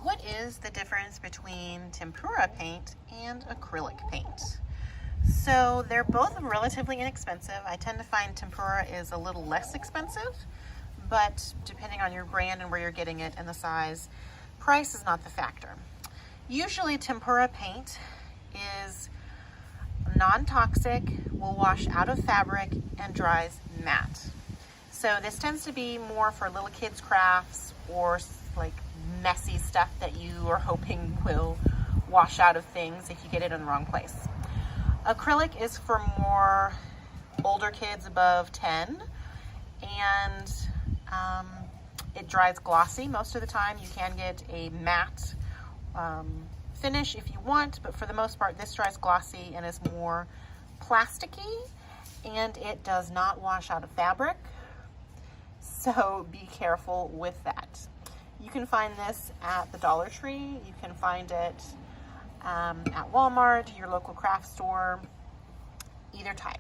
What is the difference between tempura paint and acrylic paint? So they're both relatively inexpensive. I tend to find tempura is a little less expensive, but depending on your brand and where you're getting it and the size, price is not the factor. Usually tempura paint is non-toxic, will wash out of fabric, and dries matte. So this tends to be more for little kids crafts or like messy stuff that you are hoping will wash out of things if you get it in the wrong place. Acrylic is for more older kids above 10, and it dries glossy most of the time. You can get a matte finish if you want, but for the most part this dries glossy and is more plasticky, and it does not wash out of fabric, so be careful with that. You can find this at the Dollar Tree, you can find it at Walmart, your local craft store, either type.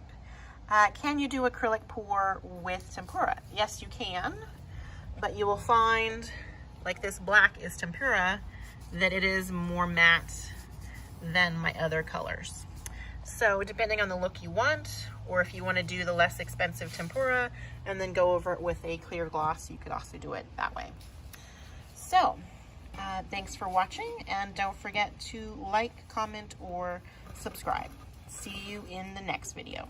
Can you do acrylic pour with tempura? Yes, you can, but you will find, like this black is tempura, that it is more matte than my other colors. So depending on the look you want, or if you want to do the less expensive tempura and then go over it with a clear gloss, you could also do it that way. So thanks for watching, and don't forget to like, comment, or subscribe. See you in the next video.